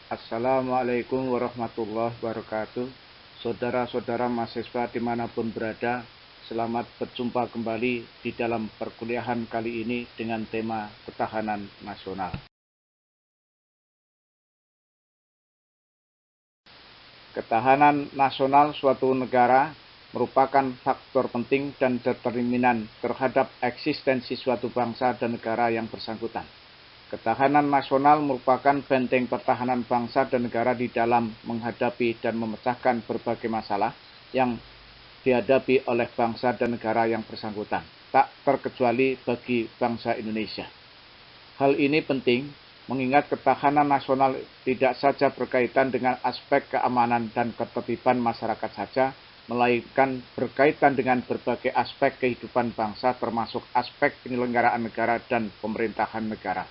Assalamualaikum warahmatullahi wabarakatuh. Saudara-saudara mahasiswa dimanapun berada, selamat berjumpa kembali di dalam perkuliahan kali ini dengan tema ketahanan nasional. Ketahanan nasional suatu negara merupakan faktor penting dan determinan terhadap eksistensi suatu bangsa dan negara yang bersangkutan. Ketahanan nasional merupakan benteng pertahanan bangsa dan negara di dalam menghadapi dan memecahkan berbagai masalah yang dihadapi oleh bangsa dan negara yang bersangkutan, tak terkecuali bagi bangsa Indonesia. Hal ini penting mengingat ketahanan nasional tidak saja berkaitan dengan aspek keamanan dan ketertiban masyarakat saja, melainkan berkaitan dengan berbagai aspek kehidupan bangsa termasuk aspek penyelenggaraan negara dan pemerintahan negara.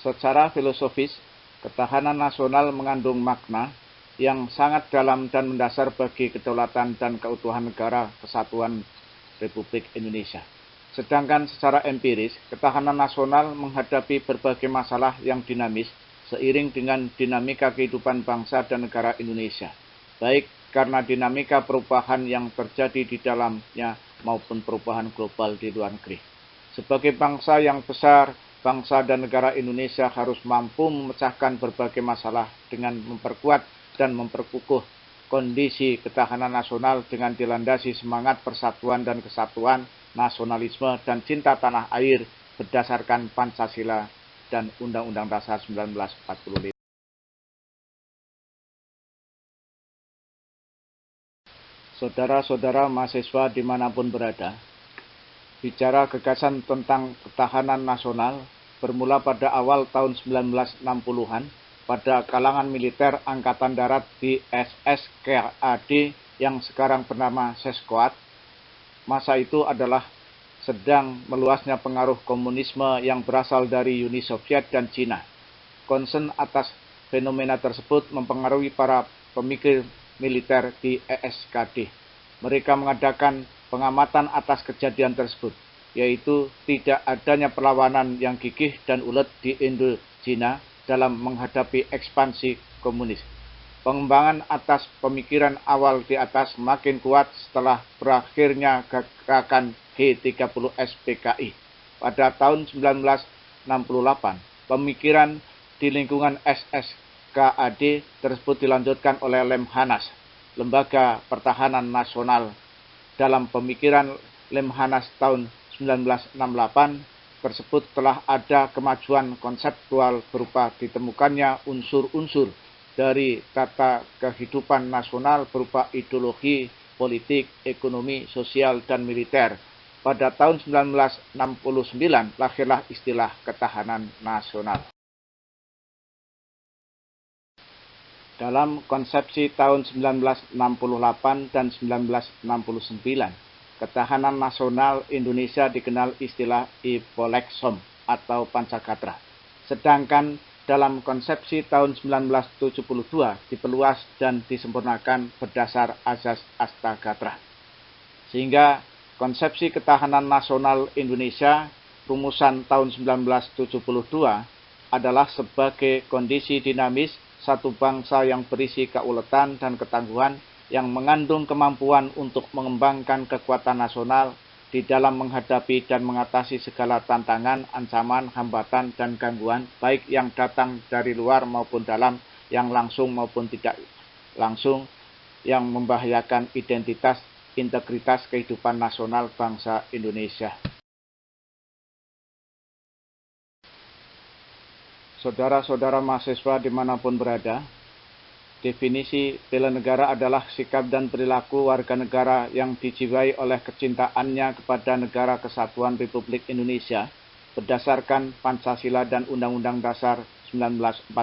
Secara filosofis, ketahanan nasional mengandung makna yang sangat dalam dan mendasar bagi kedaulatan dan keutuhan negara kesatuan Republik Indonesia. Sedangkan secara empiris, ketahanan nasional menghadapi berbagai masalah yang dinamis seiring dengan dinamika kehidupan bangsa dan negara Indonesia, baik karena dinamika perubahan yang terjadi di dalamnya maupun perubahan global di luar negeri. Sebagai bangsa yang besar, bangsa dan negara Indonesia harus mampu memecahkan berbagai masalah dengan memperkuat dan memperkukuh kondisi ketahanan nasional dengan dilandasi semangat persatuan dan kesatuan, nasionalisme dan cinta tanah air berdasarkan Pancasila dan Undang-Undang Dasar 1945. Saudara-saudara mahasiswa dimanapun berada, bicara gagasan tentang ketahanan nasional bermula pada awal tahun 1960-an pada kalangan militer Angkatan Darat di SSKAD yang sekarang bernama Seskoad. Masa itu adalah sedang meluasnya pengaruh komunisme yang berasal dari Uni Soviet dan Cina. Concern atas fenomena tersebut mempengaruhi para pemikir militer di ESKD. Mereka mengadakan pengamatan atas kejadian tersebut, yaitu tidak adanya perlawanan yang gigih dan ulet di Indochina dalam menghadapi ekspansi komunis. Pengembangan atas pemikiran awal di atas semakin kuat setelah berakhirnya gerakan G30S PKI. Pada tahun 1968, pemikiran di lingkungan SSKAD tersebut dilanjutkan oleh Lemhanas, Lembaga Pertahanan Nasional. Dalam pemikiran Lemhanas tahun 1968 tersebut telah ada kemajuan konseptual berupa ditemukannya unsur-unsur dari tata kehidupan nasional berupa ideologi, politik, ekonomi, sosial, dan militer. Pada tahun 1969 lahirlah istilah ketahanan nasional. Dalam konsepsi tahun 1968 dan 1969, ketahanan nasional Indonesia dikenal istilah Ipolexom atau Pancagatra. Sedangkan dalam konsepsi tahun 1972 diperluas dan disempurnakan berdasar Azas Astagatra. Sehingga konsepsi ketahanan nasional Indonesia rumusan tahun 1972 adalah sebagai kondisi dinamis satu bangsa yang berisi keuletan dan ketangguhan yang mengandung kemampuan untuk mengembangkan kekuatan nasional di dalam menghadapi dan mengatasi segala tantangan, ancaman, hambatan, dan gangguan, baik yang datang dari luar maupun dalam, yang langsung maupun tidak langsung, yang membahayakan identitas, integritas kehidupan nasional bangsa Indonesia. Saudara-saudara mahasiswa dimanapun berada, definisi bela negara adalah sikap dan perilaku warga negara yang dijiwai oleh kecintaannya kepada negara kesatuan Republik Indonesia berdasarkan Pancasila dan Undang-Undang Dasar 1945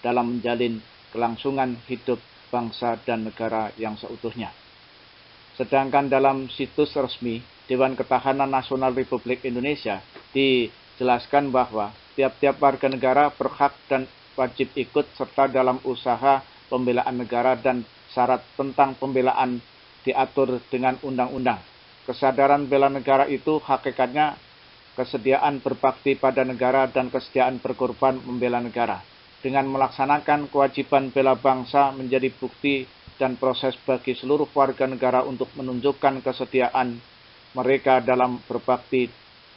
dalam menjalin kelangsungan hidup bangsa dan negara yang seutuhnya. Sedangkan dalam situs resmi Dewan Ketahanan Nasional Republik Indonesia di jelaskan bahwa tiap-tiap warga negara berhak dan wajib ikut serta dalam usaha pembelaan negara dan syarat tentang pembelaan diatur dengan undang-undang. Kesadaran bela negara itu hakikatnya kesediaan berbakti pada negara dan kesediaan berkorban membela negara. Dengan melaksanakan kewajiban bela bangsa menjadi bukti dan proses bagi seluruh warga negara untuk menunjukkan kesediaan mereka dalam berbakti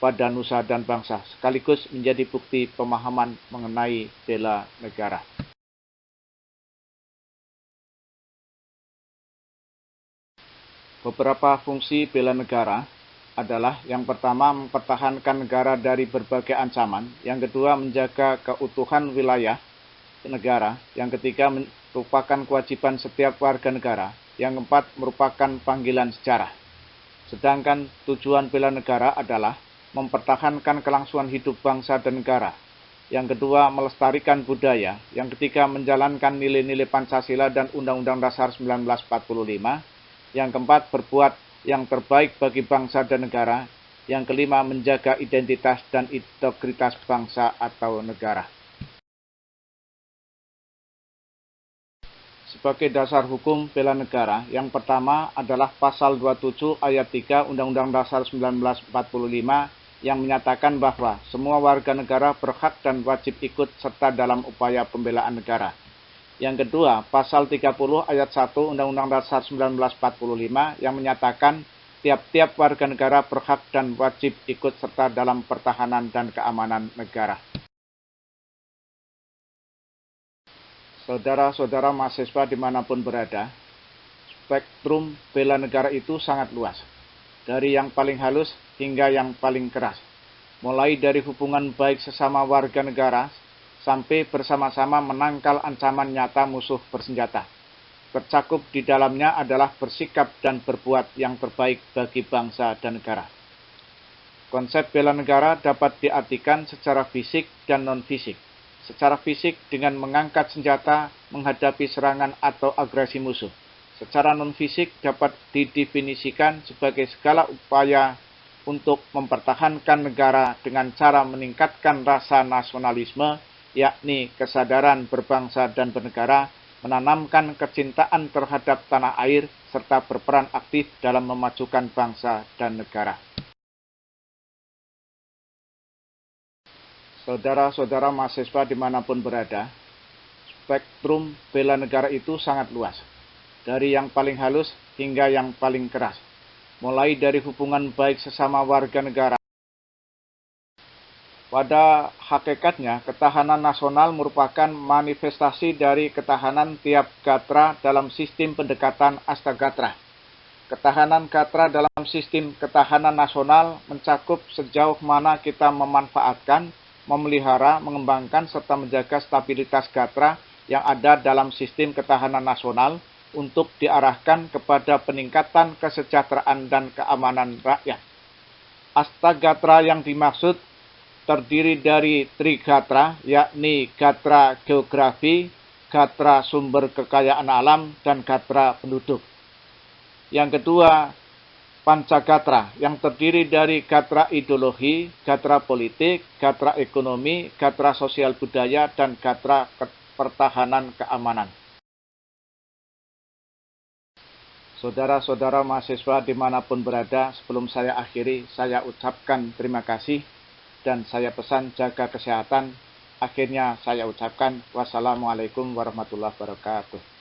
pada nusa dan bangsa, sekaligus menjadi bukti pemahaman mengenai bela negara. Beberapa fungsi bela negara adalah yang pertama mempertahankan negara dari berbagai ancaman, yang kedua menjaga keutuhan wilayah negara, yang ketiga merupakan kewajiban setiap warga negara, yang keempat merupakan panggilan sejarah. Sedangkan tujuan bela negara adalah mempertahankan kelangsungan hidup bangsa dan negara, yang kedua melestarikan budaya, yang ketiga menjalankan nilai-nilai Pancasila dan Undang-Undang Dasar 1945, yang keempat berbuat yang terbaik bagi bangsa dan negara, yang kelima menjaga identitas dan integritas bangsa atau negara. Sebagai dasar hukum bela negara, yang pertama adalah pasal 27 ayat 3 Undang-Undang Dasar 1945 yang menyatakan bahwa semua warga negara berhak dan wajib ikut serta dalam upaya pembelaan negara. Yang kedua, pasal 30 ayat 1 Undang-Undang Dasar 1945 yang menyatakan tiap-tiap warga negara berhak dan wajib ikut serta dalam pertahanan dan keamanan negara. Saudara-saudara mahasiswa dimanapun berada, spektrum bela negara itu sangat luas, dari yang paling halus hingga yang paling keras, mulai dari hubungan baik sesama warga negara, sampai bersama-sama menangkal ancaman nyata musuh bersenjata. Tercakup di dalamnya adalah bersikap dan berbuat yang terbaik bagi bangsa dan negara. Konsep bela negara dapat diartikan secara fisik dan non-fisik. Secara fisik dengan mengangkat senjata menghadapi serangan atau agresi musuh. Secara non-fisik dapat didefinisikan sebagai segala upaya untuk mempertahankan negara dengan cara meningkatkan rasa nasionalisme, yakni kesadaran berbangsa dan bernegara, menanamkan kecintaan terhadap tanah air, serta berperan aktif dalam memajukan bangsa dan negara. Saudara-saudara mahasiswa dimanapun berada, spektrum bela negara itu sangat luas, dari yang paling halus hingga yang paling keras, mulai dari hubungan baik sesama warga negara. Pada hakikatnya, ketahanan nasional merupakan manifestasi dari ketahanan tiap gatra dalam sistem pendekatan Astagatra. Ketahanan gatra dalam sistem ketahanan nasional mencakup sejauh mana kita memanfaatkan, memelihara, mengembangkan, serta menjaga stabilitas gatra yang ada dalam sistem ketahanan nasional untuk diarahkan kepada peningkatan kesejahteraan dan keamanan rakyat. Astagatra yang dimaksud terdiri dari trigatra, yakni gatra geografi, gatra sumber kekayaan alam, dan gatra penduduk. Yang kedua, Pancagatra, yang terdiri dari gatra ideologi, gatra politik, gatra ekonomi, gatra sosial budaya, dan gatra pertahanan keamanan. Saudara-saudara mahasiswa dimanapun berada, sebelum saya akhiri, saya ucapkan terima kasih dan saya pesan jaga kesehatan. Akhirnya saya ucapkan wassalamualaikum warahmatullahi wabarakatuh.